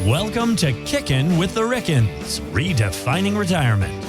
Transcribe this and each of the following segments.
Welcome to Kickin' with the Rickens, redefining retirement.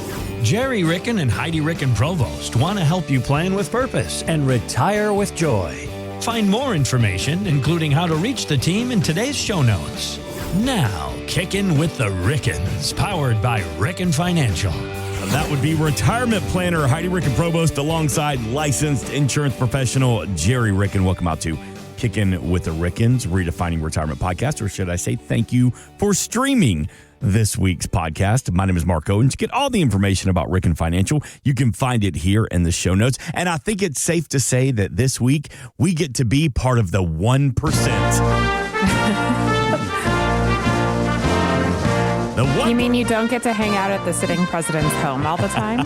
Gerry Ricken and Heidi Ricken Provost want to help you plan with purpose and retire with joy. Find more information, including how to reach the team, in today's show notes. Now, Kickin' with the Rickens, powered by Ricken Financial. That would be retirement planner Heidi Ricken Provost alongside licensed insurance professional Gerry Ricken. Welcome out to Kickin' with the Rickens, redefining retirement podcast, or should I say thank you for streaming this week's podcast. My name is Marco, and to get all the information about Ricken Financial, you can find it here in the show notes. And I think it's safe to say that this week we get to be part of the 1%. You mean you don't get to hang out at the sitting president's home all the time?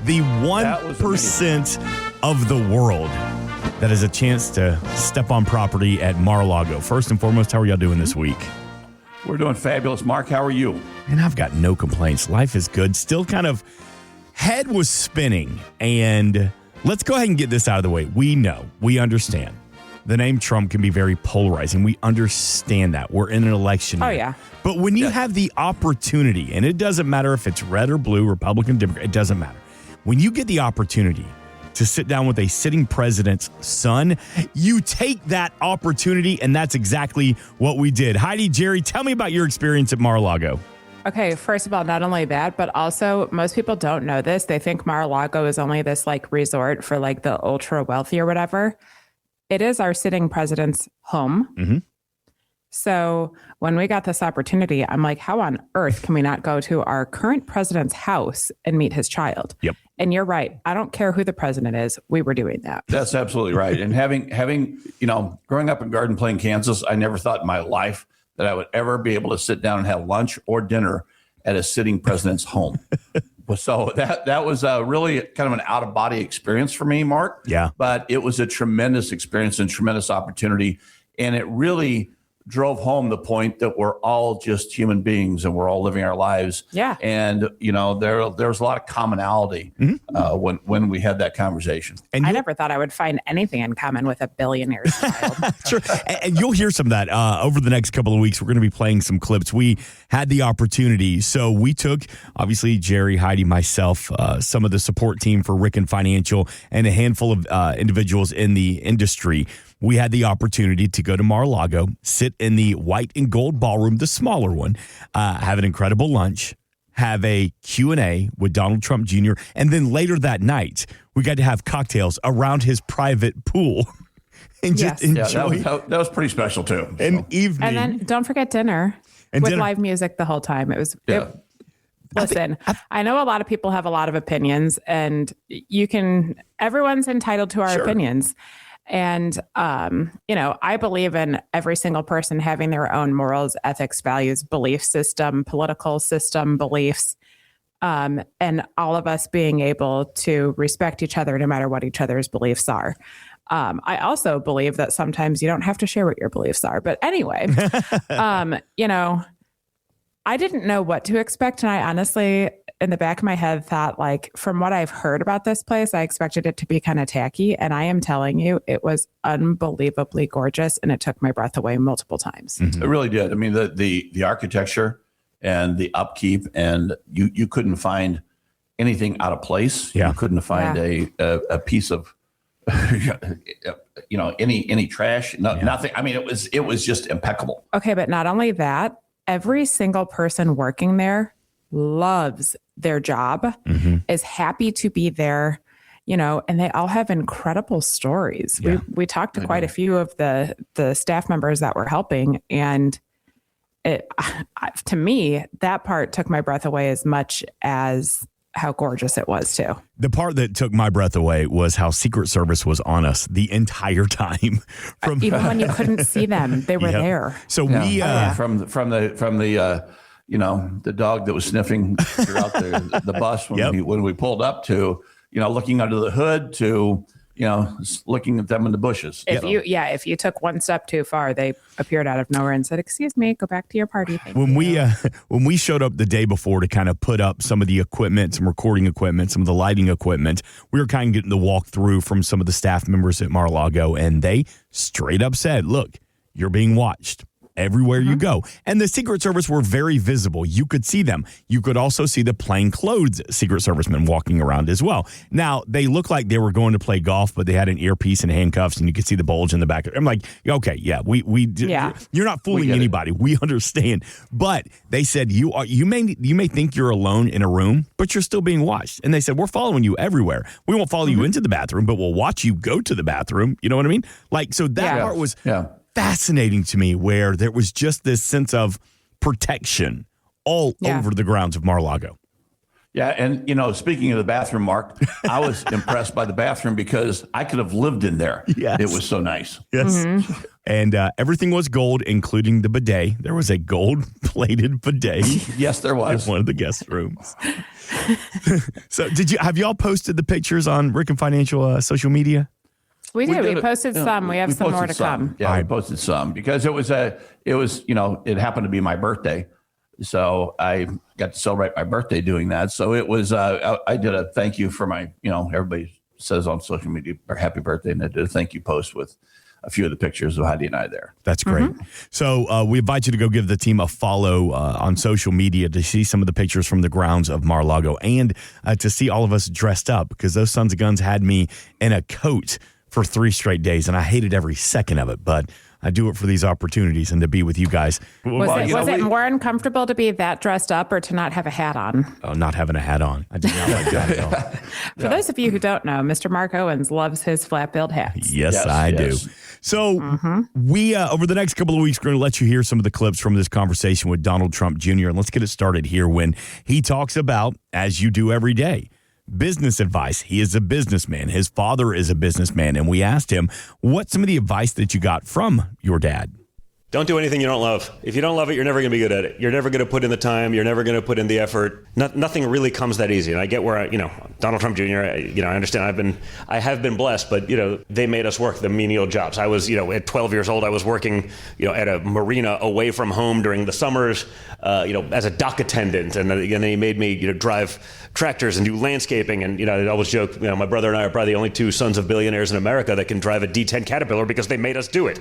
The 1% of the world that has a chance to step on property at Mar-a-Lago. First and foremost, how are y'all doing this week? We're doing fabulous. Mark, how are you? And I've got no complaints. Life is good. Still kind of head was spinning. And let's go ahead and get this out of the way. We know, we understand. The name Trump can be very polarizing. We understand that. We're in an election year. Oh, yeah. But when you have the opportunity, and it doesn't matter if it's red or blue, Republican, Democrat, it doesn't matter. When you get the opportunity to sit down with a sitting president's son, you take that opportunity, and that's exactly what we did. Heidi, Gerry, tell me about your experience at Mar-a-Lago. Okay, first of all, not only that, but also most people don't know this. They think Mar-a-Lago is only this like resort for like the ultra wealthy or whatever. It is our sitting president's home. Mm-hmm. So when we got this opportunity, I'm like, how on earth can we not go to our current president's house and meet his child? Yep. And you're right. I don't care who the president is. We were doing that. That's absolutely right. And having, growing up in Garden Plain, Kansas, I never thought in my life that I would ever be able to sit down and have lunch or dinner at a sitting president's home. So that was really kind of an out of body experience for me, Mark. Yeah. But it was a tremendous experience and tremendous opportunity. And it really drove home the point that we're all just human beings and we're all living our lives. Yeah. And, there's a lot of commonality when we had that conversation. And I never thought I would find anything in common with a billionaire's child. Sure. And you'll hear some of that over the next couple of weeks. We're going to be playing some clips. We had the opportunity. So we took, obviously, Gerry, Heidi, myself, some of the support team for Ricken Financial, and a handful of individuals in the industry. We had the opportunity to go to Mar-a-Lago, sit in the white and gold ballroom, the smaller one, have an incredible lunch, have a Q&A with Donald Trump Jr., and then later that night, we got to have cocktails around his private pool and just enjoy. Yeah, that was pretty special, too. An evening. And then don't forget dinner with live music the whole time. It was... Yeah. Listen, I know a lot of people have a lot of opinions, and everyone's entitled to our opinions. And, I believe in every single person having their own morals, ethics, values, belief system, political system, beliefs, and all of us being able to respect each other no matter what each other's beliefs are. I also believe that sometimes you don't have to share what your beliefs are. But anyway, I didn't know what to expect. And I honestly, in the back of my head, thought, like, from what I've heard about this place, I expected it to be kind of tacky. And I am telling you, it was unbelievably gorgeous. And it took my breath away multiple times. Mm-hmm. It really did. I mean, the architecture and the upkeep, and you couldn't find anything out of place. Yeah. You couldn't find a piece of, any trash, nothing. I mean, it was just impeccable. Okay. But not only that, every single person working there loves their job, is happy to be there, and they all have incredible stories. Yeah. We talked to quite a few of the staff members that were helping, and to me, that part took my breath away as much as how gorgeous it was too. The part that took my breath away was how Secret Service was on us the entire time. Even when you couldn't see them, they were there. So from the dog that was sniffing throughout the bus when we pulled up to, looking under the hood to, looking at them in the bushes. If you took one step too far, they appeared out of nowhere and said, "Excuse me, go back to your party." When we showed up the day before to kind of put up some of the equipment, some recording equipment, some of the lighting equipment, we were kind of getting the walk through from some of the staff members at Mar-a-Lago, and they straight up said, "Look, you're being watched. everywhere you go. And the Secret Service were very visible. You could see them. You could also see the plainclothes Secret Servicemen walking around as well. Now, they looked like they were going to play golf, but they had an earpiece and handcuffs, and you could see the bulge in the back. I'm like, okay, yeah, you're not fooling anybody. We understand. But they said you may think you're alone in a room, but you're still being watched. And they said, we're following you everywhere. We won't follow you into the bathroom, but we'll watch you go to the bathroom. You know what I mean? Like, so that part was fascinating to me, where there was just this sense of protection all over the grounds of Mar-a-Lago. Yeah. And, speaking of the bathroom, Mark, I was impressed by the bathroom because I could have lived in there. Yes. It was so nice. Yes. And everything was gold, including the bidet. There was a gold-plated bidet. Yes, there was. In one of the guest rooms. So have y'all posted the pictures on Ricken Financial social media? We did. We posted some. We have some more to come. Yeah, I posted some because it happened to be my birthday. So I got to celebrate my birthday doing that. So it was, I did a thank you for my, everybody says on social media, or happy birthday. And I did a thank you post with a few of the pictures of Heidi and I there. That's great. So we invite you to go give the team a follow on social media to see some of the pictures from the grounds of Mar-a-Lago and to see all of us dressed up, because those sons of guns had me in a coat for 3 straight days, and I hated every second of it, but I do it for these opportunities and to be with you guys. Was it more uncomfortable to be that dressed up or to not have a hat on? Oh, not having a hat on. I did not like that at all. For those of you who don't know, Mr. Mark Owens loves his flat-billed hats. Yes, I do. So we, over the next couple of weeks, we're going to let you hear some of the clips from this conversation with Donald Trump Jr. And let's get it started here when he talks about, as you do every day, business advice. He is a businessman. His father is a businessman. And we asked him, what's some of the advice that you got from your dad? Don't do anything you don't love. If you don't love it, you're never going to be good at it. You're never going to put in the time. You're never going to put in the effort. Nothing really comes that easy. And I get where, Donald Trump Jr., I understand I have been blessed, but, they made us work the menial jobs. I was, at 12 years old, I was working, at a marina away from home during the summers, as a dock attendant. And then he made me, drive tractors and do landscaping. And, I always joke, my brother and I are probably the only 2 sons of billionaires in America that can drive a D10 Caterpillar because they made us do it.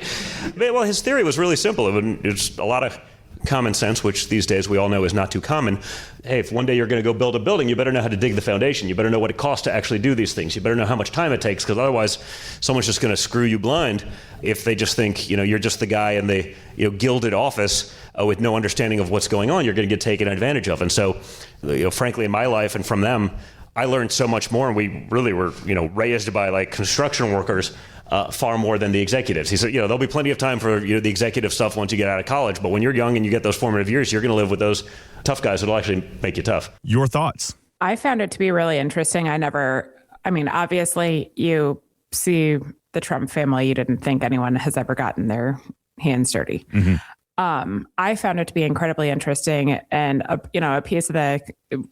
Well, his theory was really simple. It's a lot of common sense, which these days we all know is not too common. Hey, if one day you're going to go build a building, you better know how to dig the foundation. You better know what it costs to actually do these things. You better know how much time it takes, because otherwise someone's just going to screw you blind if they just think, you're just the guy in the gilded office with no understanding of what's going on. You're going to get taken advantage of. And so, frankly, in my life and from them, I learned so much more. And we really were, raised by like construction workers far more than the executives. He said, there'll be plenty of time for the executive stuff once you get out of college. But when you're young and you get those formative years, you're going to live with those tough guys that'll actually make you tough. Your thoughts? I found it to be really interesting. Obviously, you see the Trump family, you didn't think anyone has ever gotten their hands dirty. I found it to be incredibly interesting, and a piece of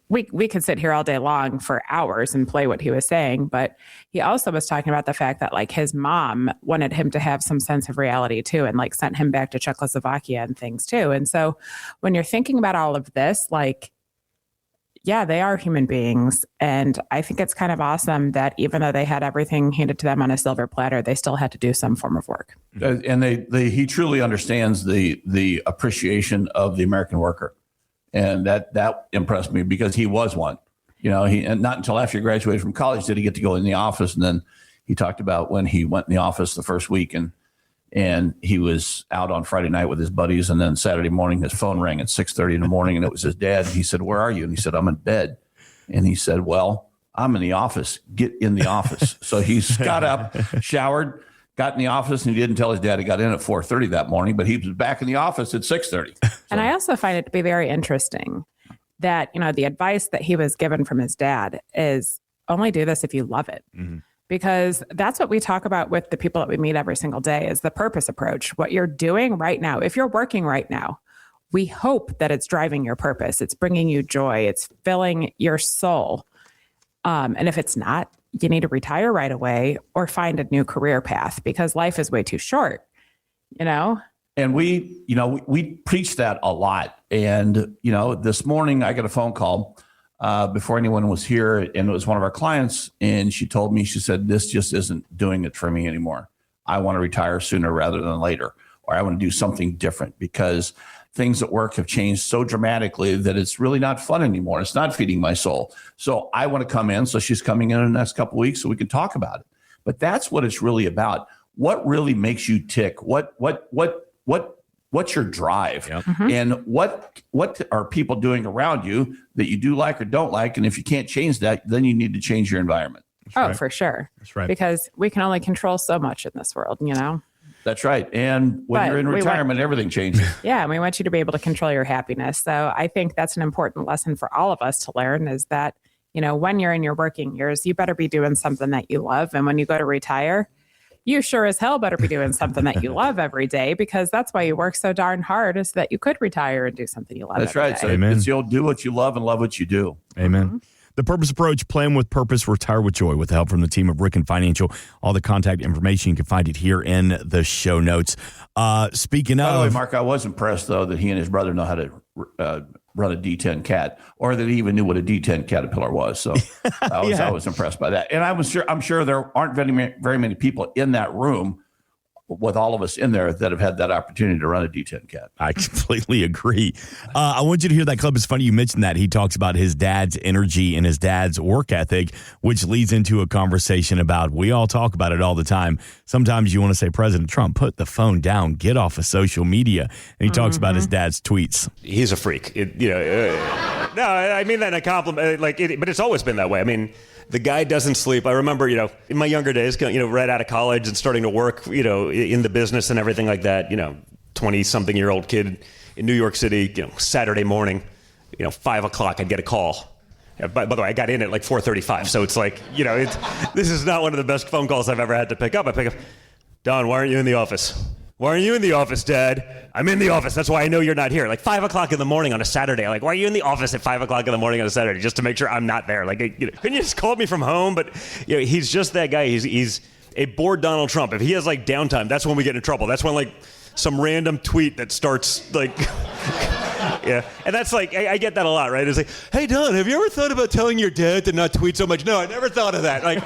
we could sit here all day long for hours and play what he was saying, but he also was talking about the fact that like his mom wanted him to have some sense of reality too, and like sent him back to Czechoslovakia and things too. And so when you're thinking about all of this, like, yeah, they are human beings. And I think it's kind of awesome that even though they had everything handed to them on a silver platter, they still had to do some form of work. And he truly understands the appreciation of the American worker. And that impressed me because he was one. And not until after he graduated from college did he get to go in the office. And then he talked about when he went in the office the first week and he was out on Friday night with his buddies. And then Saturday morning, his phone rang at 6:30 in the morning and it was his dad. And he said, "Where are you?" And he said, "I'm in bed." And he said, "Well, I'm in the office. Get in the office." So he's got up, showered, got in the office, and he didn't tell his dad he got in at 4:30 that morning, but he was back in the office at 6:30. So. And I also find it to be very interesting that, the advice that he was given from his dad is only do this if you love it. Mm-hmm. Because that's what we talk about with the people that we meet every single day is the purpose approach. What you're doing right now, if you're working right now, we hope that it's driving your purpose. It's bringing you joy. It's filling your soul. And if it's not, you need to retire right away or find a new career path because life is way too short, And we preach that a lot. And, this morning I got a phone call before anyone was here, and it was one of our clients, and she told me, she said, "This just isn't doing it for me anymore. I want to retire sooner rather than later." or I want to do something different because things at work have changed so dramatically that it's really not fun anymore. It's not feeding my soul. So I want to come in. So she's coming in the next couple of weeks so we can talk about it. But that's what it's really about. What really makes you tick? What's your drive? Yep. And what are people doing around you that you do like or don't like? And if you can't change that, then you need to change your environment. Right. For sure. That's right. Because we can only control so much in this world, you know? That's right. And when you're in retirement, everything changes. Yeah. And we want you to be able to control your happiness. So I think that's an important lesson for all of us to learn is that, you know, when you're in your working years, you better be doing something that you love. And when you go to retire, you sure as hell better be doing something that you love every day, because that's why you work so darn hard, is that you could retire and do something you love. That's right. Day. So Amen. it's you'll do what you love and love what you do. Amen. Mm-hmm. The Purpose Approach, plan with purpose, retire with joy, with the help from the team of Ricken Financial. All the contact information, you can find it here in the show notes. Speaking By the way, of, Mark, I was impressed, though, that he and his brother know how to run a D10 cat, or that he even knew what a D10 caterpillar was. So I was impressed by that. And I'm sure there aren't very many people in that room with all of us in there that have had that opportunity to run a D10 cat. I completely agree. I want you to hear that clip. It's funny you mentioned that. He talks about his dad's energy and his dad's work ethic, which leads into a conversation about, we all talk about it all the time. Sometimes you want to say, President Trump, put the phone down, get off of social media. And he talks about his dad's tweets. He's a freak. No, I mean that in a compliment. But it's always been that way. I mean, the guy doesn't sleep. I remember, in my younger days, right out of college and starting to work, in the business and everything like that, 20-something-year-old kid in New York City, Saturday morning, 5 o'clock, I'd get a call. By the way, I got in at like 4:35. So it's like, this is not one of the best phone calls I've ever had to pick up. I pick up, Don, why aren't you in the office? Why aren't you in the office, Dad? I'm in the office. That's why I know you're not here. Like 5 o'clock in the morning on a Saturday. Like, why are you in the office at 5 o'clock in the morning on a Saturday just to make sure I'm not there? Like, couldn't you just call me from home? But he's just that guy. He's a bored Donald Trump. If he has like downtime, that's when we get in trouble. That's when like some random tweet that starts like, yeah. And that's like, I get that a lot, right? It's like, hey, Don, have you ever thought about telling your dad to not tweet so much? No, I never thought of that. Like,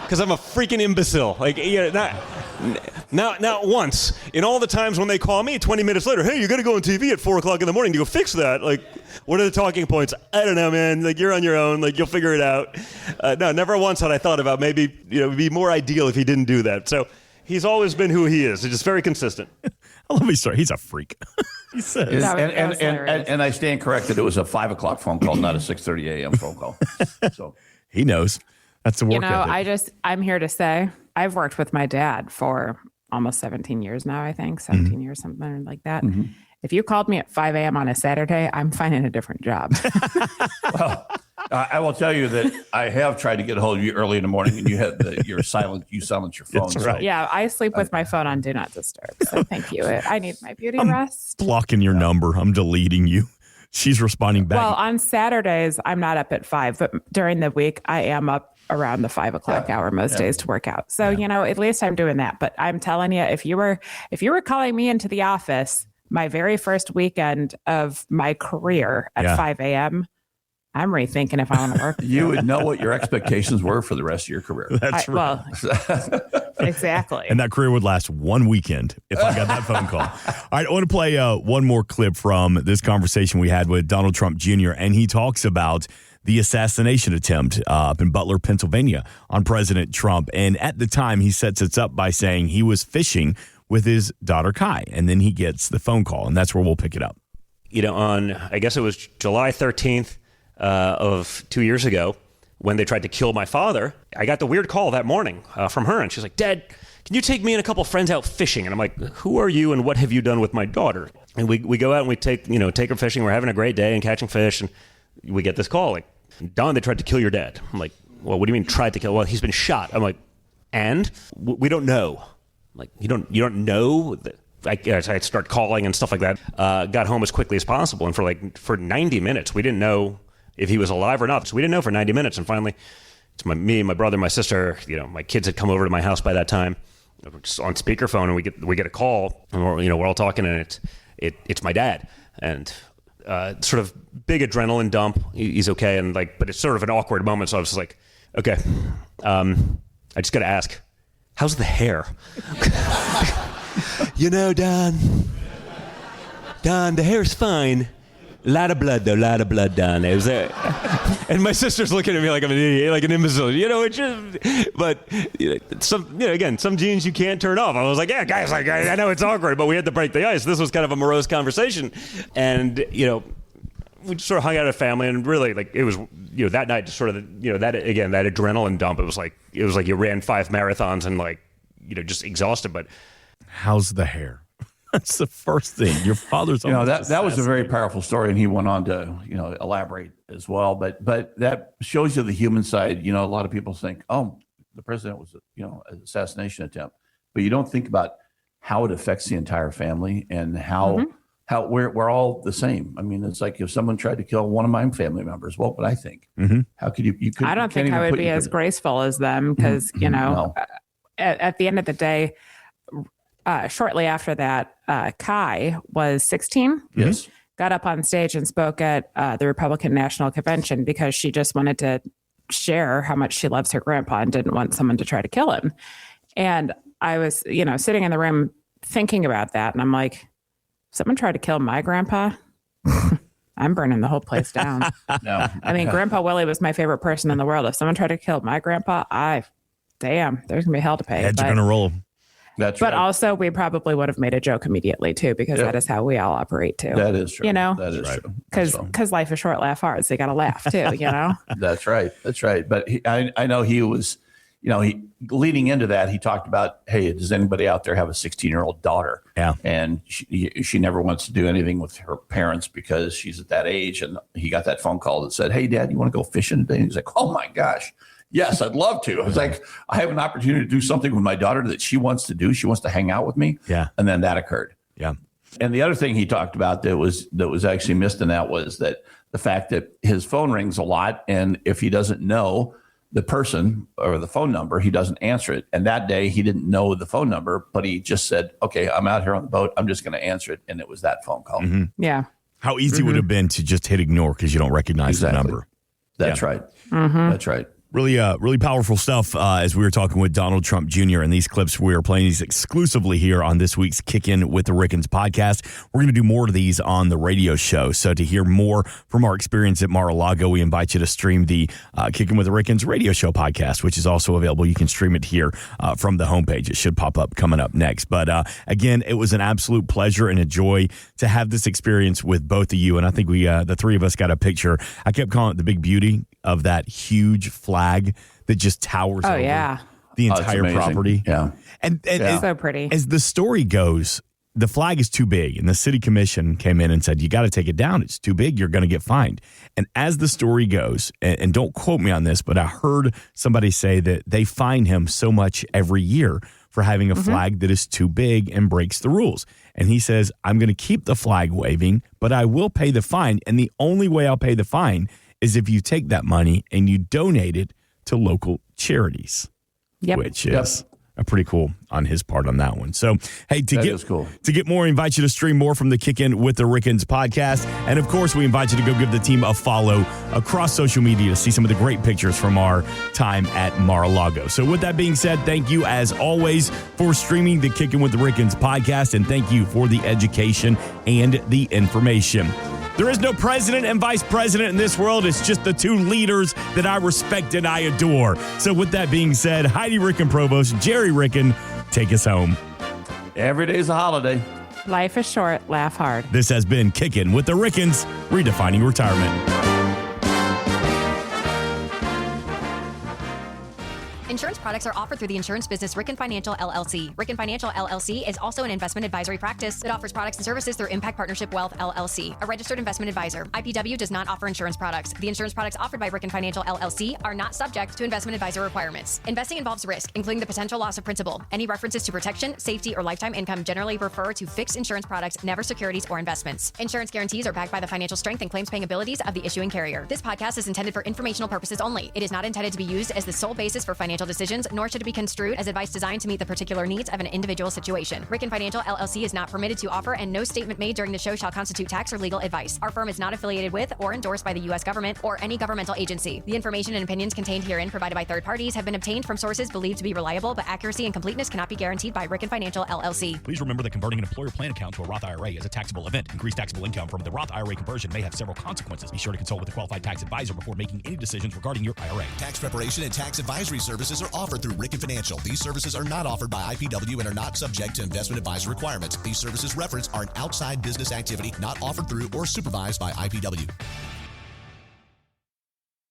because I'm a freaking imbecile. Like, not once. In all the times when they call me 20 minutes later, hey, you got to go on TV at 4 o'clock in the morning to go fix that. Like, what are the talking points? I don't know, man. Like, you're on your own. Like, you'll figure it out. No, never once had I thought about maybe, it'd be more ideal if he didn't do that. So he's always been who he is. He's just very consistent. I love his story. He's a freak. He says. And I stand corrected. It was a 5 o'clock phone call, not a 6:30 a.m. phone call. So he knows. That's the work ethic. I'm here to say, I've worked with my dad for almost 17 years now, I think. 17 years, something like that. Mm-hmm. If you called me at 5 a.m. on a Saturday, I'm finding a different job. Well, I will tell you that I have tried to get a hold of you early in the morning, and you silence your phone. That's right. So. Yeah, I sleep with my phone on Do Not Disturb. So thank you. I need my beauty rest. Blocking your number. I'm deleting you. She's responding back. Well, on Saturdays, I'm not up at 5, but during the week, I am up around the 5 o'clock hour most days to work out. So, at least I'm doing that. But I'm telling you, if you were calling me into the office my very first weekend of my career at 5 a.m., I'm rethinking if I want to work. You would know what your expectations were for the rest of your career. That's right. Well, exactly. And that career would last one weekend if I got that phone call. All right, I want to play one more clip from this conversation we had with Donald Trump Jr., and he talks about the assassination attempt up in Butler, Pennsylvania on President Trump. And at the time, he sets it up by saying he was fishing with his daughter, Kai, and then he gets the phone call, and that's where we'll pick it up. On, I guess it was July 13th of 2 years ago, when they tried to kill my father, I got the weird call that morning from her, and she's like, Dad, can you take me and a couple friends out fishing? And I'm like, who are you and what have you done with my daughter? And we go out and we take her fishing. We're having a great day and catching fish, and we get this call like, Don, they tried to kill your dad. I'm like, well, what do you mean tried to kill? Well, he's been shot. I'm like, and we don't know. I'm like, you don't know that. I start calling and stuff like that. Got home as quickly as possible, and for 90 minutes, we didn't know if he was alive or not. So we didn't know for 90 minutes, and finally, it's me, my brother, my sister. My kids had come over to my house by that time. We're just on speakerphone, and we get a call, and we're all talking, and it's my dad, and. Sort of big adrenaline dump. He's okay, and but it's sort of an awkward moment. So I was just like, okay, I just got to ask, how's the hair? Don, the hair's fine. A lot of blood, though. A lot of blood, Don. It was and my sister's looking at me like I'm an idiot, like an imbecile. It's just, but some genes you can't turn off. I was like, yeah, guys, like, I know it's awkward, but we had to break the ice. This was kind of a morose conversation. And, we just sort of hung out as a family, and really, like, it was, that night, just sort of, that adrenaline dump. It was like you ran 5 marathons and, like, just exhausted. But how's the hair? That's the first thing. Your father's, that was a very powerful story, and he went on to, elaborate as well. But that shows you the human side. A lot of people think, oh, the president was, an assassination attempt, but you don't think about how it affects the entire family and how we're all the same. I mean, it's like if someone tried to kill one of my family members, what would I think? How could you could? I don't think I would be as graceful as them because, No. at the end of the day, shortly after that, Kai was 16. Yes. Got up on stage and spoke at the Republican National Convention because she just wanted to share how much she loves her grandpa and didn't want someone to try to kill him. And I was, sitting in the room thinking about that. And I'm like, someone tried to kill my grandpa? I'm burning the whole place down. No. I mean, Grandpa Willie was my favorite person in the world. If someone tried to kill my grandpa, there's going to be hell to pay. Heads are going to roll. That's but right. also, we probably would have made a joke immediately, too, because that is how we all operate, too. That is true. That is true. Because life is short, laugh hard. So you got to laugh, too, That's right. That's right. But I know he was, he leading into that, he talked about, hey, does anybody out there have a 16-year-old daughter? Yeah. And she never wants to do anything with her parents because she's at that age. And he got that phone call that said, hey, Dad, you want to go fishing today? And he's like, oh, my gosh. Yes, I'd love to. I was like, I have an opportunity to do something with my daughter that she wants to do. She wants to hang out with me. Yeah. And then that occurred. Yeah. And the other thing he talked about that was actually missed in that was that the fact that his phone rings a lot. And if he doesn't know the person or the phone number, he doesn't answer it. And that day he didn't know the phone number, but he just said, okay, I'm out here on the boat. I'm just going to answer it. And it was that phone call. Mm-hmm. Yeah. How easy would it have been to just hit ignore because you don't recognize the number? That's right. That's right. Really powerful stuff as we were talking with Donald Trump Jr. And these clips, we are playing these exclusively here on this week's Kickin' with the Rickens podcast. We're going to do more of these on the radio show. So to hear more from our experience at Mar-a-Lago, we invite you to stream the Kickin' with the Rickens radio show podcast, which is also available. You can stream it here from the homepage. It should pop up coming up next. But again, it was an absolute pleasure and a joy to have this experience with both of you. And I think we, the three of us, got a picture. I kept calling it the big beauty of that huge flag that just towers over the entire property. And so pretty. As the story goes, the flag is too big, and the city commission came in and said, you got to take it down. It's too big. You're going to get fined. And as the story goes, and don't quote me on this, but I heard somebody say that they fine him so much every year for having a flag that is too big and breaks the rules. And he says, I'm going to keep the flag waving, but I will pay the fine. And the only way I'll pay the fine is if you take that money and you donate it to local charities, which is pretty cool on his part on that one. So, hey, to get more, I invite you to stream more from the Kickin' with the Rickens podcast. And, of course, we invite you to go give the team a follow across social media to see some of the great pictures from our time at Mar-a-Lago. So, with that being said, thank you, as always, for streaming the Kickin' with the Rickens podcast, and thank you for the education and the information. There is no president and vice president in this world. It's just the two leaders that I respect and I adore. So with that being said, Heidi Ricken Provost, Gerry Ricken, take us home. Every day's a holiday. Life is short. Laugh hard. This has been Kickin' with the Rickens, redefining retirement. Insurance products are offered through the insurance business Ricken Financial LLC. Ricken Financial LLC is also an investment advisory practice that offers products and services through Impact Partnership Wealth LLC, a registered investment advisor. IPW does not offer insurance products. The insurance products offered by Ricken Financial LLC are not subject to investment advisor requirements. Investing involves risk, including the potential loss of principal. Any references to protection, safety, or lifetime income generally refer to fixed insurance products, never securities or investments. Insurance guarantees are backed by the financial strength and claims paying abilities of the issuing carrier. This podcast is intended for informational purposes only. It is not intended to be used as the sole basis for financial financial decisions, nor should it be construed as advice designed to meet the particular needs of an individual situation. Ricken Financial LLC is not permitted to offer, and no statement made during the show shall constitute tax or legal advice. Our firm is not affiliated with or endorsed by the U.S. government or any governmental agency. The information and opinions contained herein provided by third parties have been obtained from sources believed to be reliable, but accuracy and completeness cannot be guaranteed by Ricken Financial LLC. Please remember that converting an employer plan account to a Roth IRA is a taxable event. Increased taxable income from the Roth IRA conversion may have several consequences. Be sure to consult with a qualified tax advisor before making any decisions regarding your IRA. Tax preparation and tax advisory services are offered through Ricken Financial. These services are not offered by IPW and are not subject to investment advisor requirements. These services referenced are an outside business activity not offered through or supervised by IPW.